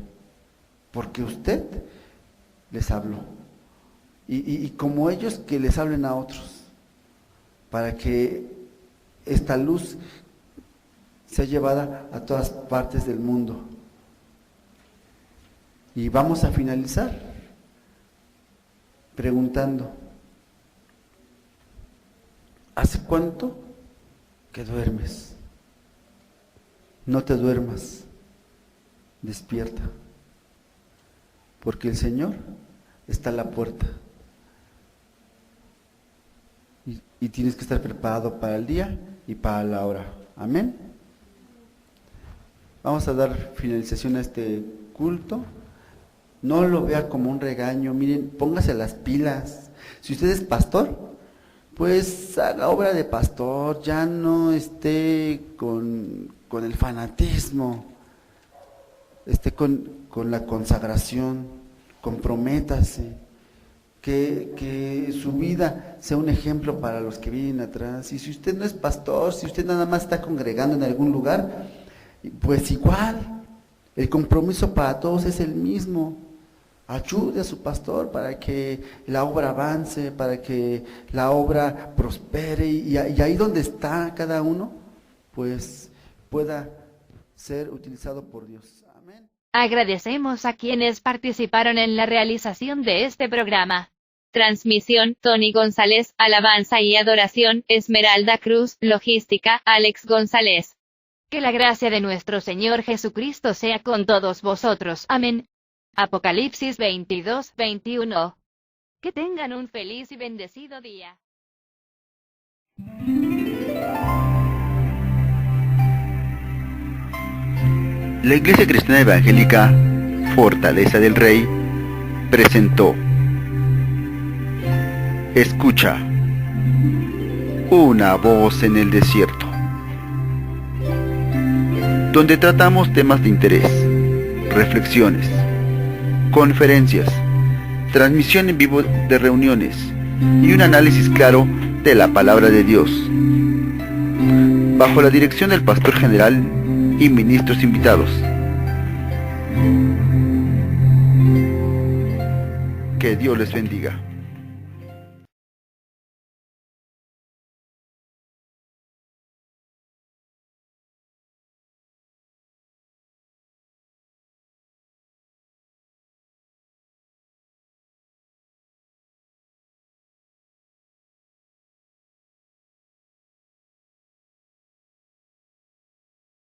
porque usted les habló, y como ellos, que les hablen a otros, para que esta luz sea llevada a todas partes del mundo. Y vamos a finalizar preguntando, ¿hace cuánto que duermes? No te duermas, despierta, porque el Señor está a la puerta y tienes que estar preparado para el día y para la hora. Amén. Vamos a dar finalización a este culto. No lo vea como un regaño. Miren, póngase las pilas. Si usted es pastor, pues haga obra de pastor, ya no esté con el fanatismo, esté con la consagración, comprométase, que su vida sea un ejemplo para los que vienen atrás. Y si usted no es pastor, si usted nada más está congregando en algún lugar, pues igual, el compromiso para todos es el mismo. Ayude a su pastor para que la obra avance, para que la obra prospere, y ahí donde está cada uno, pues pueda ser utilizado por Dios. Amén. Agradecemos a quienes participaron en la realización de este programa. Transmisión, Tony González. Alabanza y adoración, Esmeralda Cruz. Logística, Alex González. Que la gracia de nuestro Señor Jesucristo sea con todos vosotros. Amén. Apocalipsis 22:21. Que tengan un feliz y bendecido día. La Iglesia Cristiana Evangélica Fortaleza del Rey presentó Escucha, una voz en el desierto, donde tratamos temas de interés, reflexiones, conferencias, transmisión en vivo de reuniones y un análisis claro de la palabra de Dios, bajo la dirección del pastor general y ministros invitados. Que Dios les bendiga.